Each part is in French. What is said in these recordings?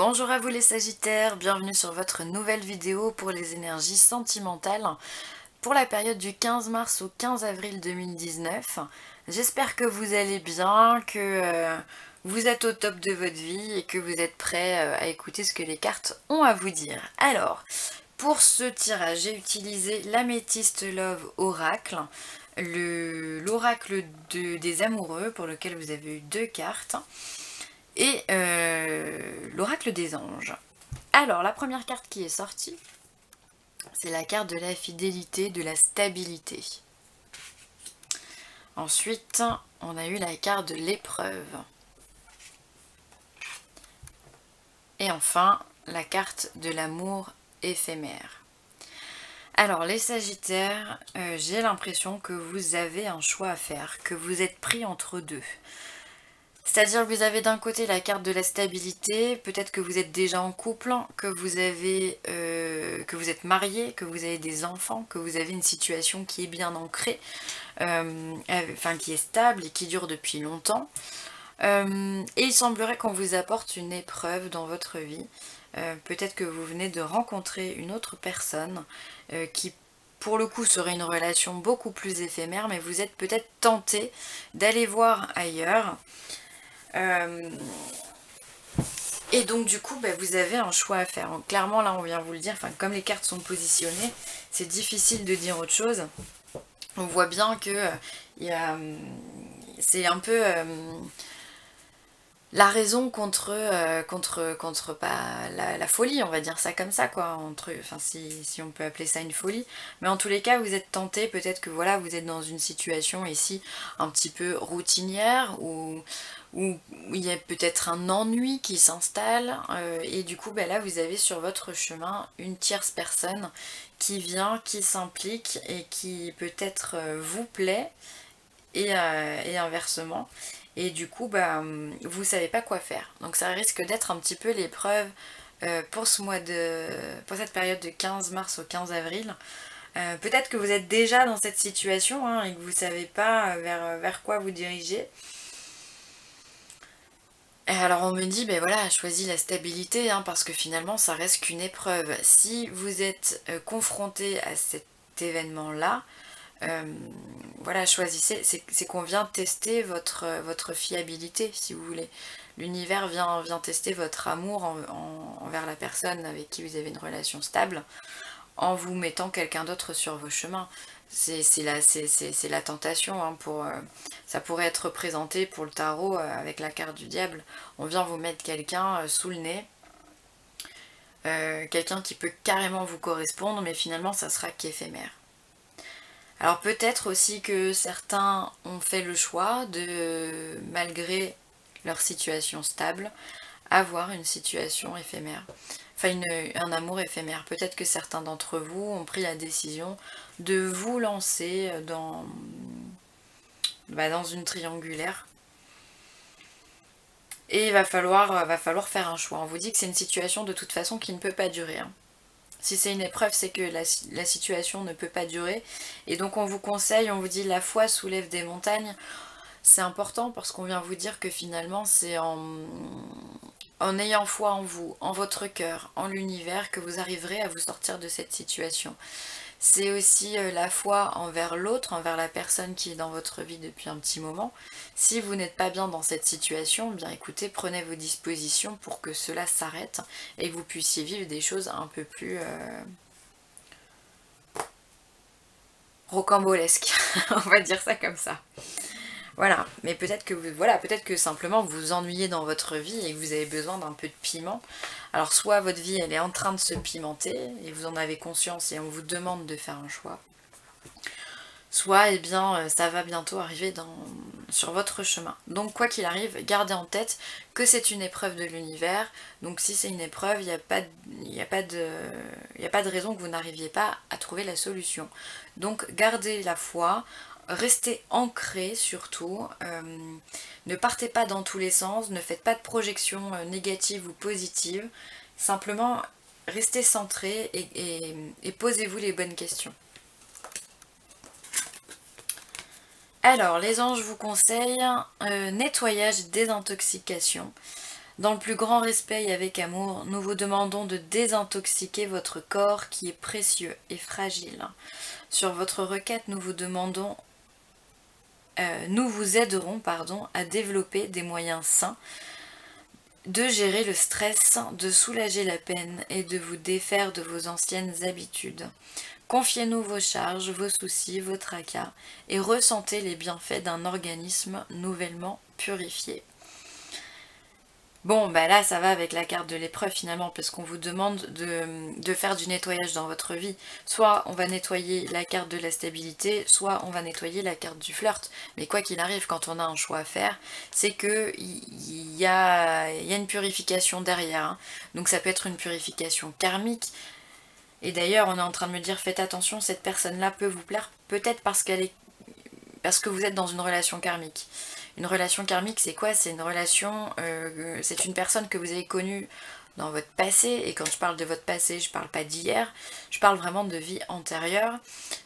Bonjour à vous les Sagittaires, bienvenue sur votre nouvelle vidéo pour les énergies sentimentales pour la période du 15 mars au 15 avril 2019. J'espère que vous allez bien, que vous êtes au top de votre vie et que vous êtes prêts à écouter ce que les cartes ont à vous dire. Alors, pour ce tirage, j'ai utilisé l'Améthyste Love Oracle, l'oracle des amoureux pour lequel vous avez eu deux cartes et l'oracle des anges. Alors, la première carte qui est sortie, c'est la carte de la fidélité, de la stabilité. Ensuite, on a eu la carte de l'épreuve. Et enfin, la carte de l'amour éphémère. Alors, les Sagittaires, j'ai l'impression que vous avez un choix à faire, que vous êtes pris entre deux. C'est-à-dire que vous avez d'un côté la carte de la stabilité, peut-être que vous êtes déjà en couple, que vous êtes marié, que vous avez des enfants, que vous avez une situation qui est bien ancrée, enfin qui est stable et qui dure depuis longtemps. Et il semblerait qu'on vous apporte une épreuve dans votre vie. Peut-être que vous venez de rencontrer une autre personne qui pour le coup serait une relation beaucoup plus éphémère, mais vous êtes peut-être tenté d'aller voir ailleurs. Et donc du coup vous avez un choix à faire. Donc, clairement là on vient vous le dire, comme les cartes sont positionnées, c'est difficile de dire autre chose. On voit bien que c'est un peu la raison contre la folie, on va dire ça comme ça quoi, si on peut appeler ça une folie. Mais en tous les cas vous êtes tenté, peut-être que voilà vous êtes dans une situation ici un petit peu routinière où il y a peut-être un ennui qui s'installe et du coup là vous avez sur votre chemin une tierce personne qui vient, qui s'implique et qui peut-être vous plaît et inversement. Et du coup vous savez pas quoi faire. Donc ça risque d'être un petit peu l'épreuve pour cette période de 15 mars au 15 avril. Peut-être que vous êtes déjà dans cette situation hein, et que vous savez pas vers quoi vous diriger. Et alors on me dit, voilà, choisis la stabilité, hein, parce que finalement ça reste qu'une épreuve. Si vous êtes confronté à cet événement-là, voilà, choisissez, c'est qu'on vient tester votre fiabilité, si vous voulez. L'univers vient tester votre amour envers la personne avec qui vous avez une relation stable, en vous mettant quelqu'un d'autre sur vos chemins. C'est la tentation, hein, ça pourrait être représenté pour le tarot avec la carte du diable. On vient vous mettre quelqu'un sous le nez, quelqu'un qui peut carrément vous correspondre, mais finalement ça sera qu'éphémère. Alors peut-être aussi que certains ont fait le choix de, malgré leur situation stable, avoir une situation éphémère. Enfin un amour éphémère. Peut-être que certains d'entre vous ont pris la décision de vous lancer dans une triangulaire. Et il va falloir faire un choix. On vous dit que c'est une situation de toute façon qui ne peut pas durer. Hein. Si c'est une épreuve, c'est que la situation ne peut pas durer. Et donc on vous conseille, on vous dit la foi soulève des montagnes. C'est important parce qu'on vient vous dire que finalement c'est en ayant foi en vous, en votre cœur, en l'univers, que vous arriverez à vous sortir de cette situation. C'est aussi la foi envers l'autre, envers la personne qui est dans votre vie depuis un petit moment. Si vous n'êtes pas bien dans cette situation, bien écoutez, prenez vos dispositions pour que cela s'arrête et que vous puissiez vivre des choses un peu plus rocambolesques, on va dire ça comme ça. Voilà, mais peut-être que simplement vous vous ennuyez dans votre vie et que vous avez besoin d'un peu de piment. Alors soit votre vie elle est en train de se pimenter et vous en avez conscience et on vous demande de faire un choix. Soit ça va bientôt arriver sur votre chemin. Donc quoi qu'il arrive, gardez en tête que c'est une épreuve de l'univers. Donc si c'est une épreuve, il n'y a pas de raison que vous n'arriviez pas à trouver la solution. Donc gardez la foi. Restez ancré surtout, ne partez pas dans tous les sens, ne faites pas de projections négatives ou positives, simplement restez centré et posez-vous les bonnes questions. Alors les anges vous conseillent nettoyage, désintoxication. Dans le plus grand respect et avec amour, nous vous demandons de désintoxiquer votre corps qui est précieux et fragile. Sur votre requête, nous vous aiderons à développer des moyens sains de gérer le stress, de soulager la peine et de vous défaire de vos anciennes habitudes. Confiez-nous vos charges, vos soucis, vos tracas et ressentez les bienfaits d'un organisme nouvellement purifié. Bon, bah là ça va avec la carte de l'épreuve finalement, parce qu'on vous demande de faire du nettoyage dans votre vie. Soit on va nettoyer la carte de la stabilité, soit on va nettoyer la carte du flirt. Mais quoi qu'il arrive, quand on a un choix à faire, c'est que il y a une purification derrière. Hein. Donc ça peut être une purification karmique. Et d'ailleurs, on est en train de me dire, faites attention, cette personne-là peut vous plaire, peut-être parce que vous êtes dans une relation karmique. Une relation karmique, c'est quoi? C'est une relation, c'est une personne que vous avez connue dans votre passé, et quand je parle de votre passé, je parle pas d'hier, je parle vraiment de vie antérieure.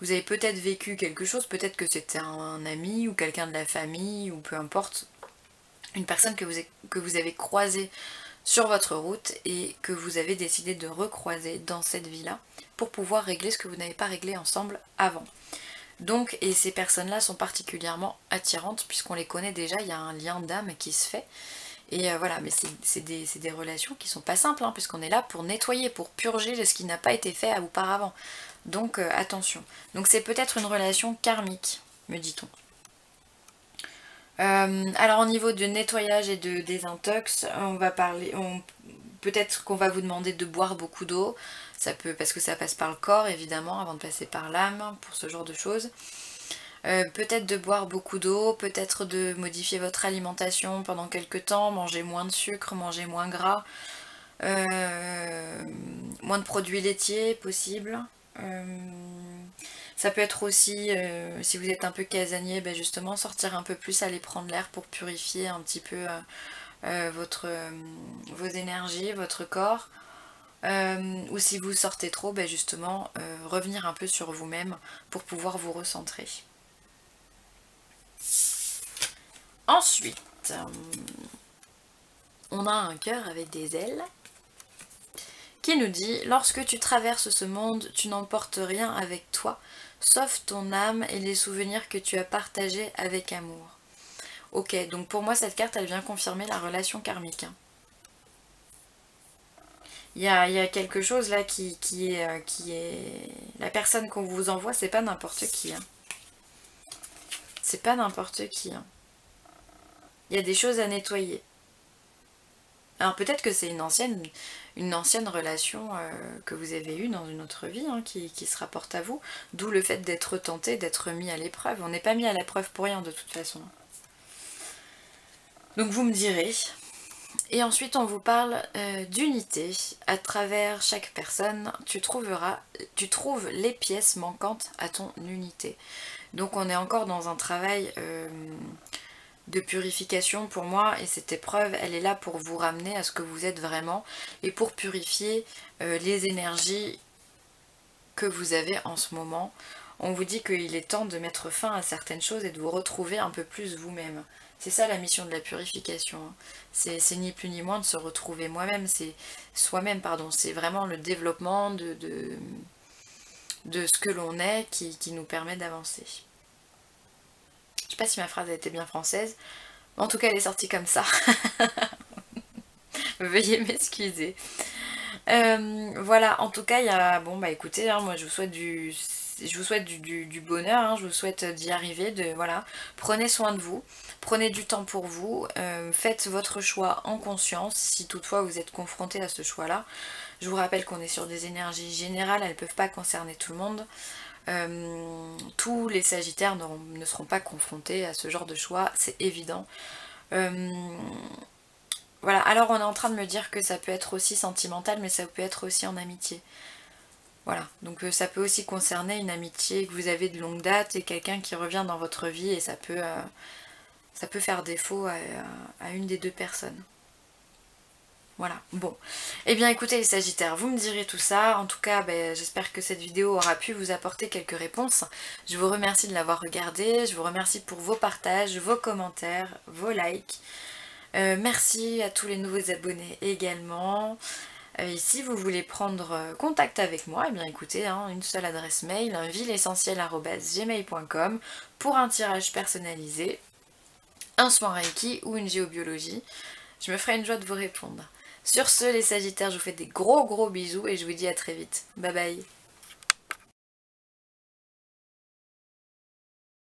Vous avez peut-être vécu quelque chose, peut-être que c'était un ami ou quelqu'un de la famille, ou peu importe, une personne que vous avez croisée sur votre route et que vous avez décidé de recroiser dans cette vie-là pour pouvoir régler ce que vous n'avez pas réglé ensemble avant. Donc, et ces personnes-là sont particulièrement attirantes puisqu'on les connaît déjà, il y a un lien d'âme qui se fait. Et voilà, mais c'est des relations qui sont pas simples, hein, puisqu'on est là pour nettoyer, pour purger ce qui n'a pas été fait auparavant. Donc attention. Donc c'est peut-être une relation karmique, me dit-on. Alors au niveau de nettoyage et de désintox, on va parler, peut-être qu'on va vous demander de boire beaucoup d'eau, ça peut, parce que ça passe par le corps évidemment avant de passer par l'âme pour ce genre de choses. Peut-être de boire beaucoup d'eau, peut-être de modifier votre alimentation pendant quelques temps, manger moins de sucre, manger moins gras, moins de produits laitiers possible. Ça peut être aussi, si vous êtes un peu casanier, ben justement sortir un peu plus, aller prendre l'air pour purifier un petit peu vos énergies, votre corps. Ou si vous sortez trop, ben justement revenir un peu sur vous-même pour pouvoir vous recentrer. Ensuite, on a un cœur avec des ailes qui nous dit: lorsque tu traverses ce monde, tu n'emportes rien avec toi, sauf ton âme et les souvenirs que tu as partagés avec amour. Ok, donc pour moi cette carte elle vient confirmer la relation karmique. Hein. Il y a quelque chose là qui est... La personne qu'on vous envoie, c'est pas n'importe qui. Hein. C'est pas n'importe qui. Hein. Il y a des choses à nettoyer. Alors peut-être que c'est une ancienne relation que vous avez eue dans une autre vie hein, qui se rapporte à vous, d'où le fait d'être tenté, d'être mis à l'épreuve. On n'est pas mis à l'épreuve pour rien de toute façon. Donc vous me direz. Et ensuite on vous parle d'unité. À travers chaque personne, tu trouves les pièces manquantes à ton unité. Donc on est encore dans un travail de purification pour moi, et cette épreuve elle est là pour vous ramener à ce que vous êtes vraiment et pour purifier les énergies que vous avez en ce moment. On vous dit qu'il est temps de mettre fin à certaines choses et de vous retrouver un peu plus vous-même. C'est ça la mission de la purification. Hein. C'est ni plus ni moins de se retrouver soi-même, c'est vraiment le développement de ce que l'on est qui nous permet d'avancer. Je sais pas si ma phrase a été bien française, mais en tout cas elle est sortie comme ça. Veuillez m'excuser. Voilà, en tout cas il y a... Bon bah écoutez, hein, moi je vous souhaite du bonheur, hein, je vous souhaite d'y arriver, voilà. Prenez soin de vous, prenez du temps pour vous, faites votre choix en conscience si toutefois vous êtes confronté à ce choix-là. Je vous rappelle qu'on est sur des énergies générales, elles ne peuvent pas concerner tout le monde. Tous les sagittaires ne seront pas confrontés à ce genre de choix, c'est évident. Voilà, alors on est en train de me dire que ça peut être aussi sentimental, mais ça peut être aussi en amitié. Voilà, donc ça peut aussi concerner une amitié que vous avez de longue date et quelqu'un qui revient dans votre vie, et ça peut faire défaut à une des deux personnes. Voilà, bon. Eh bien écoutez les sagittaires, vous me direz tout ça. En tout cas, j'espère que cette vidéo aura pu vous apporter quelques réponses. Je vous remercie de l'avoir regardée, je vous remercie pour vos partages, vos commentaires, vos likes. Merci à tous les nouveaux abonnés également. Et si vous voulez prendre contact avec moi, eh bien écoutez, hein, une seule adresse mail, villeessentielle@gmail.com pour un tirage personnalisé, un soin Reiki ou une géobiologie. Je me ferai une joie de vous répondre. Sur ce, les Sagittaires, je vous fais des gros bisous et je vous dis à très vite. Bye bye.